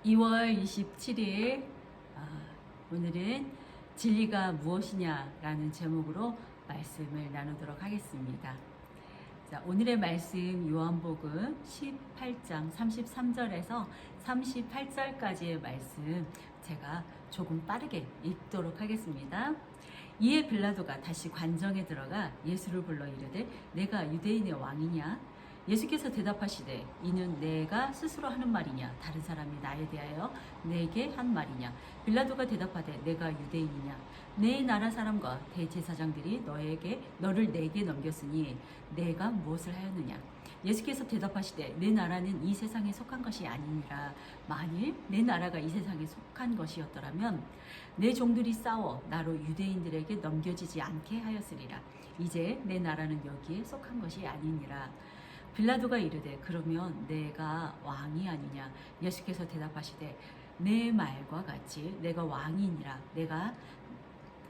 2월 27일 오늘은 진리가 무엇이냐라는 제목으로 말씀을 나누도록 하겠습니다. 자, 오늘의 말씀 요한복음 18장 33절에서 38절까지의 말씀 제가 조금 빠르게 읽도록 하겠습니다. 이에 빌라도가 다시 관정에 들어가 예수를 불러 이르되 내가 유대인의 왕이냐? 예수께서 대답하시되 이는 내가 스스로 하는 말이냐 다른 사람이 나에 대하여 내게 한 말이냐? 빌라도가 대답하되 내가 유대인이냐? 내 나라 사람과 대제사장들이 너를 내게 넘겼으니 내가 무엇을 하였느냐? 예수께서 대답하시되 내 나라는 이 세상에 속한 것이 아니니라. 만일 내 나라가 이 세상에 속한 것이었더라면 내 종들이 싸워 나로 유대인들에게 넘겨지지 않게 하였으리라. 이제 내 나라는 여기에 속한 것이 아니니라. 빌라도가 이르되 그러면 내가 왕이 아니냐? 예수께서 대답하시되 내 말과 같이 내가 왕이니라. 내가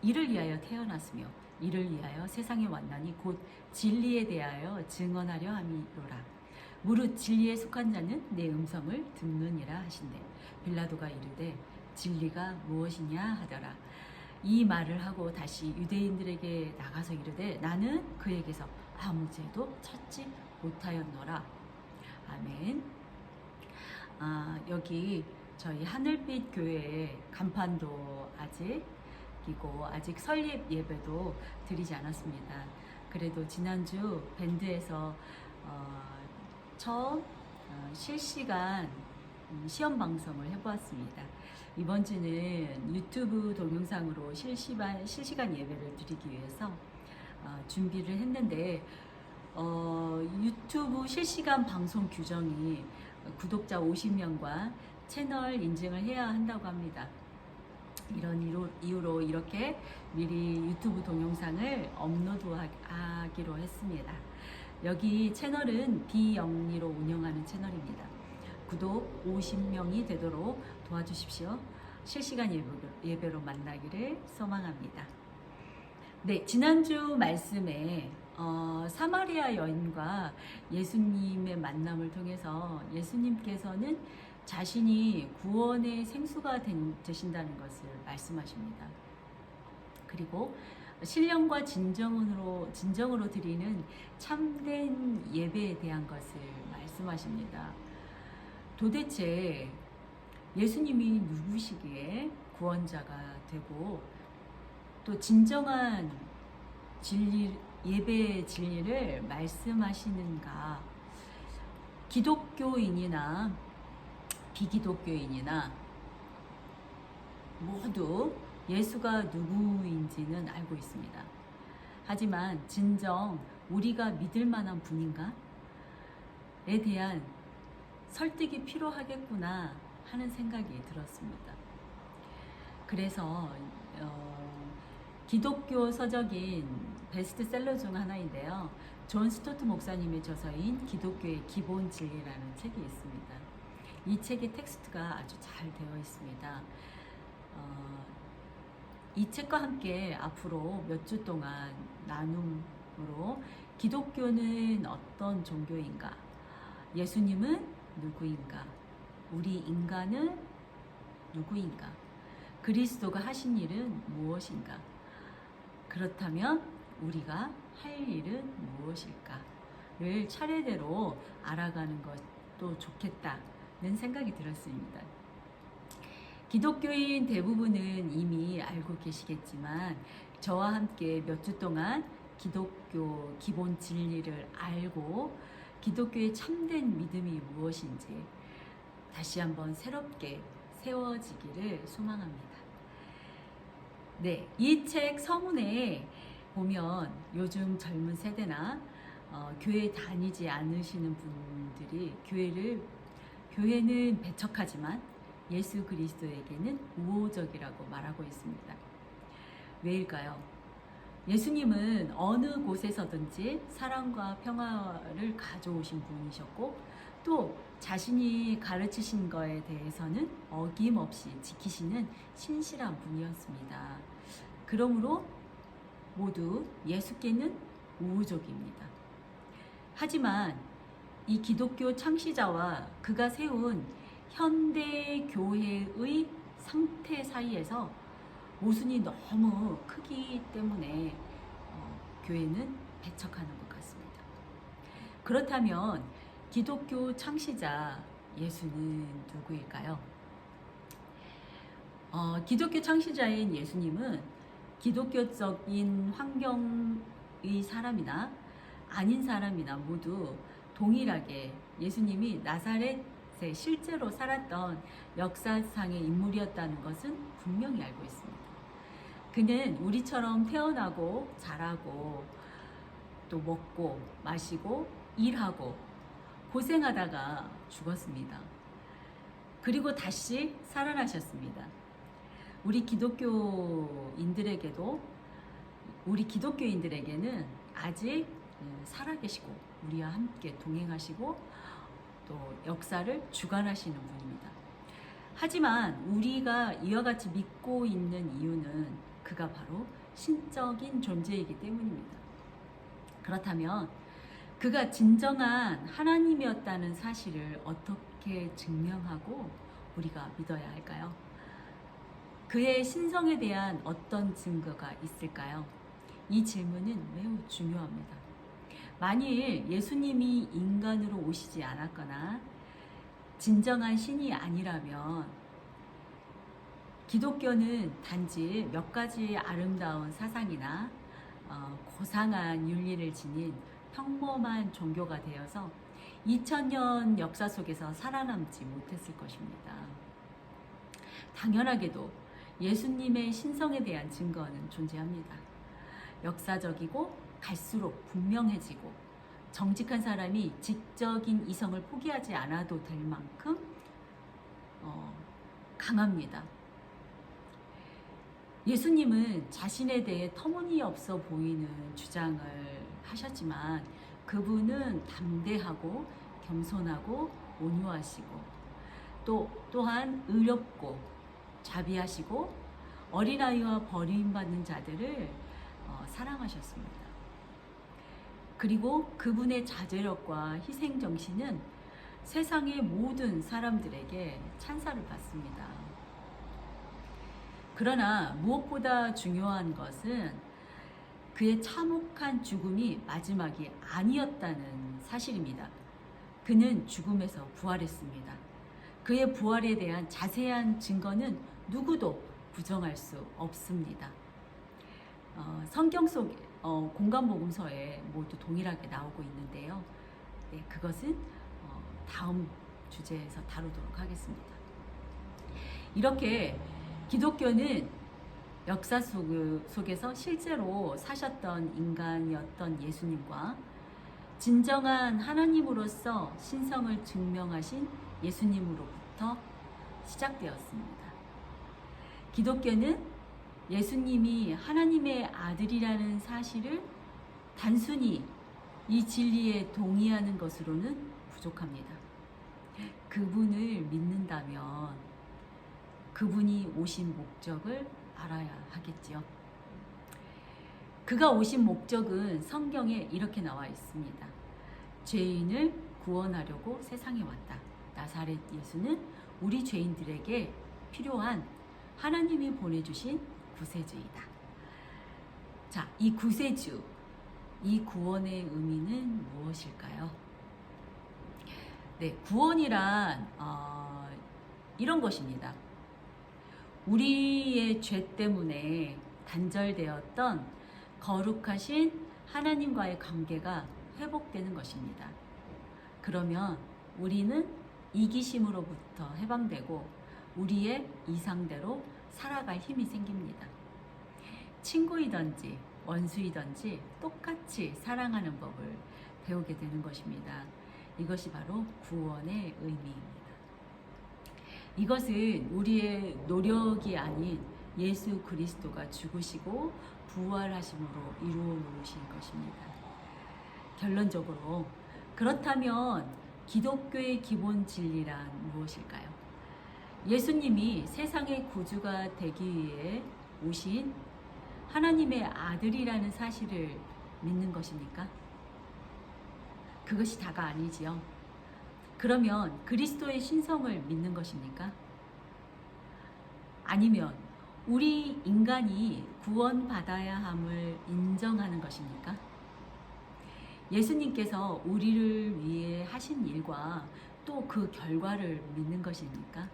이를 위하여 태어났으며 이를 위하여 세상에 왔나니 곧 진리에 대하여 증언하려 함이로라. 무릇 진리에 속한 자는 내 음성을 듣느니라 하신대. 빌라도가 이르되 진리가 무엇이냐 하더라. 이 말을 하고 다시 유대인들에게 나가서 이르되 나는 그에게서 아무 죄도 찾지 못하였노라. 아멘. 여기 저희 하늘빛 교회에 간판도 아직 설립 예배도 드리지 않았습니다. 그래도 지난주 밴드에서 처음 실시간 시험 방송을 해보았습니다. 이번 주는 유튜브 동영상으로 실시간 예배를 드리기 위해서 준비를 했는데 유튜브 실시간 방송 규정이 구독자 50명과 채널 인증을 해야 한다고 합니다. 이런 이유로 이렇게 미리 유튜브 동영상을 업로드하기로 했습니다. 여기 채널은 비영리로 운영하는 채널입니다. 구독 50명이 되도록 도와주십시오. 실시간 예배로 만나기를 소망합니다. 네, 지난주 말씀에 사마리아 여인과 예수님의 만남을 통해서 예수님께서는 자신이 구원의 생수가 되신다는 것을 말씀하십니다. 그리고 신령과 진정으로 드리는 참된 예배에 대한 것을 말씀하십니다. 도대체 예수님이 누구시기에 구원자가 되고 또 진정한 예배의 진리를 말씀하시는가? 기독교인이나 비기독교인이나 모두 예수가 누구인지는 알고 있습니다. 하지만 진정 우리가 믿을 만한 분인가? 에 대한 설득이 필요하겠구나 하는 생각이 들었습니다. 그래서 기독교 서적인 베스트셀러 중 하나인데요. 존 스토트 목사님의 저서인 기독교의 기본 진리라는 책이 있습니다. 이 책의 텍스트가 아주 잘 되어 있습니다. 이 책과 함께 앞으로 몇 주 동안 나눔으로 기독교는 어떤 종교인가? 예수님은 누구인가? 우리 인간은 누구인가? 그리스도가 하신 일은 무엇인가? 그렇다면 우리가 할 일은 무엇일까를 차례대로 알아가는 것도 좋겠다는 생각이 들었습니다. 기독교인 대부분은 이미 알고 계시겠지만 저와 함께 몇 주 동안 기독교 기본 진리를 알고 기독교의 참된 믿음이 무엇인지 다시 한번 새롭게 세워지기를 소망합니다. 네, 이 책 서문에 보면 요즘 젊은 세대나 교회 다니지 않으시는 분들이 교회는 배척하지만 예수 그리스도에게는 우호적이라고 말하고 있습니다. 왜일까요? 예수님은 어느 곳에서든지 사랑과 평화를 가져오신 분이셨고 또 자신이 가르치신 거에 대해서는 어김없이 지키시는 신실한 분이었습니다. 그러므로 모두 예수께는 우호적입니다. 하지만 이 기독교 창시자와 그가 세운 현대 교회의 상태 사이에서 모순이 너무 크기 때문에 교회는 배척하는 것 같습니다. 그렇다면 기독교 창시자 예수는 누구일까요? 기독교 창시자인 예수님은 기독교적인 환경의 사람이나 아닌 사람이나 모두 동일하게 예수님이 나사렛에 실제로 살았던 역사상의 인물이었다는 것은 분명히 알고 있습니다. 그는 우리처럼 태어나고 자라고 또 먹고 마시고 일하고 고생하다가 죽었습니다. 그리고 다시 살아나셨습니다. 우리 기독교인들에게는 아직 살아계시고 우리와 함께 동행하시고 또 역사를 주관하시는 분입니다. 하지만 우리가 이와 같이 믿고 있는 이유는 그가 바로 신적인 존재이기 때문입니다. 그렇다면 그가 진정한 하나님이었다는 사실을 어떻게 증명하고 우리가 믿어야 할까요? 그의 신성에 대한 어떤 증거가 있을까요? 이 질문은 매우 중요합니다. 만일 예수님이 인간으로 오시지 않았거나 진정한 신이 아니라면 기독교는 단지 몇 가지 아름다운 사상이나 고상한 윤리를 지닌 평범한 종교가 되어서 2000년 역사 속에서 살아남지 못했을 것입니다. 당연하게도 예수님의 신성에 대한 증거는 존재합니다. 역사적이고 갈수록 분명해지고 정직한 사람이 지적인 이성을 포기하지 않아도 될 만큼 강합니다. 예수님은 자신에 대해 터무니없어 보이는 주장을 하셨지만 그분은 담대하고 겸손하고 온유하시고 또한 의롭고 자비하시고 어린아이와 버림받는 자들을 사랑하셨습니다. 그리고 그분의 자제력과 희생정신은 세상의 모든 사람들에게 찬사를 받습니다. 그러나 무엇보다 중요한 것은 그의 참혹한 죽음이 마지막이 아니었다는 사실입니다. 그는 죽음에서 부활했습니다. 그의 부활에 대한 자세한 증거는 누구도 부정할 수 없습니다. 성경 속 공간복음서에 모두 동일하게 나오고 있는데요. 네, 그것은 다음 주제에서 다루도록 하겠습니다. 이렇게 기독교는 역사 속에서 실제로 사셨던 인간이었던 예수님과 진정한 하나님으로서 신성을 증명하신 예수님으로부터 시작되었습니다. 기독교는 예수님이 하나님의 아들이라는 사실을 단순히 이 진리에 동의하는 것으로는 부족합니다. 그분을 믿는다면 그분이 오신 목적을 알아야 하겠지요. 그가 오신 목적은 성경에 이렇게 나와 있습니다. 죄인을 구원하려고 세상에 왔다. 나사렛 예수는 우리 죄인들에게 필요한 하나님이 보내주신 구세주이다. 자, 이 구세주, 이 구원의 의미는 무엇일까요? 네, 구원이란 이런 것입니다. 우리의 죄 때문에 단절되었던 거룩하신 하나님과의 관계가 회복되는 것입니다. 그러면 우리는 이기심으로부터 해방되고 우리의 이상대로 살아갈 힘이 생깁니다. 친구이든지 원수이든지 똑같이 사랑하는 법을 배우게 되는 것입니다. 이것이 바로 구원의 의미입니다. 이것은 우리의 노력이 아닌 예수 그리스도가 죽으시고 부활하심으로 이루어 놓으신 것입니다. 결론적으로 그렇다면 기독교의 기본 진리란 무엇일까요? 예수님이 세상의 구주가 되기 위해 오신 하나님의 아들이라는 사실을 믿는 것입니까? 그것이 다가 아니지요. 그러면 그리스도의 신성을 믿는 것입니까? 아니면 우리 인간이 구원받아야 함을 인정하는 것입니까? 예수님께서 우리를 위해 하신 일과 또 그 결과를 믿는 것입니까?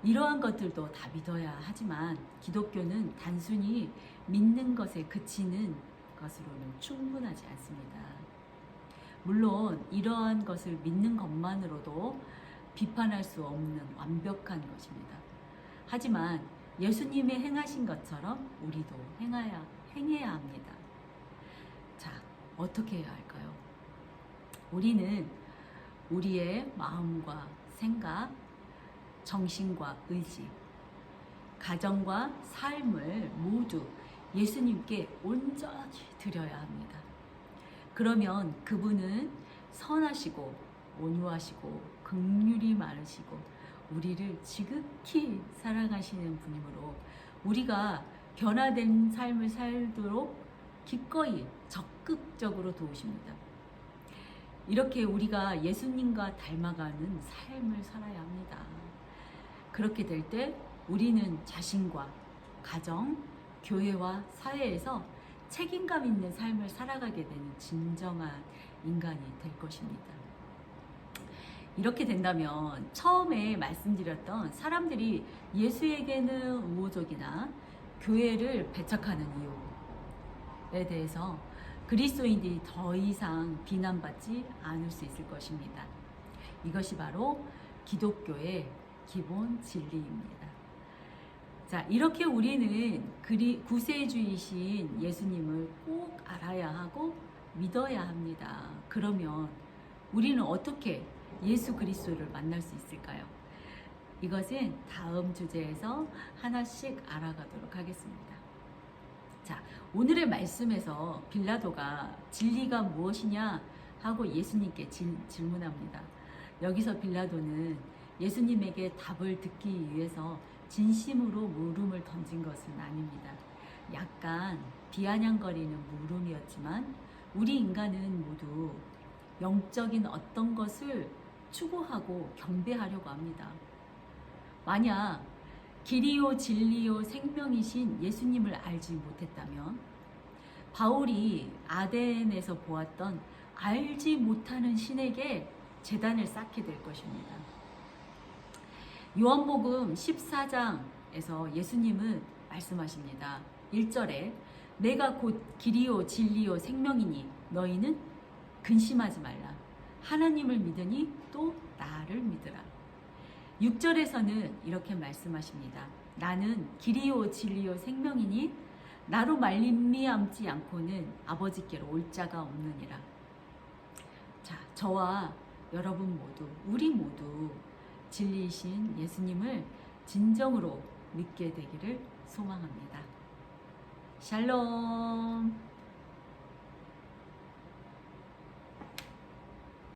이러한 것들도 다 믿어야 하지만 기독교는 단순히 믿는 것에 그치는 것으로는 충분하지 않습니다. 물론 이러한 것을 믿는 것만으로도 비판할 수 없는 완벽한 것입니다. 하지만 예수님이 행하신 것처럼 우리도 행해야 합니다. 자, 어떻게 해야 할까요? 우리는 우리의 마음과 생각, 정신과 의지, 가정과 삶을 모두 예수님께 온전히 드려야 합니다. 그러면 그분은 선하시고 온유하시고 긍휼이 많으시고 우리를 지극히 사랑하시는 분이므로 우리가 변화된 삶을 살도록 기꺼이 적극적으로 도우십니다. 이렇게 우리가 예수님과 닮아가는 삶을 살아야 합니다. 그렇게 될 때 우리는 자신과 가정, 교회와 사회에서 책임감 있는 삶을 살아가게 되는 진정한 인간이 될 것입니다. 이렇게 된다면 처음에 말씀드렸던 사람들이 예수에게는 우호적이나 교회를 배척하는 이유에 대해서 그리스도인들이 더 이상 비난받지 않을 수 있을 것입니다. 이것이 바로 기독교의 기본 진리입니다. 자, 이렇게 우리는 구세주이신 예수님을 꼭 알아야 하고 믿어야 합니다. 그러면 우리는 어떻게 예수 그리스도를 만날 수 있을까요? 이것은 다음 주제에서 하나씩 알아가도록 하겠습니다. 자, 오늘의 말씀에서 빌라도가 진리가 무엇이냐 하고 예수님께 질문합니다. 여기서 빌라도는 예수님에게 답을 듣기 위해서 진심으로 물음을 던진 것은 아닙니다. 약간 비아냥거리는 물음이었지만 우리 인간은 모두 영적인 어떤 것을 추구하고 경배하려고 합니다. 만약 길이요 진리요 생명이신 예수님을 알지 못했다면 바울이 아덴에서 보았던 알지 못하는 신에게 제단을 쌓게 될 것입니다. 요한복음 14장에서 예수님은 말씀하십니다. 1절에 내가 곧 길이요 진리요 생명이니 너희는 근심하지 말라. 하나님을 믿으니 또 나를 믿으라. 6절에서는 이렇게 말씀하십니다. 나는 길이요 진리요 생명이니 나로 말미암지 않고는 아버지께로 올 자가 없느니라. 자, 저와 여러분 모두, 우리 모두 진리이신 예수님을 진정으로 믿게 되기를 소망합니다. 샬롬.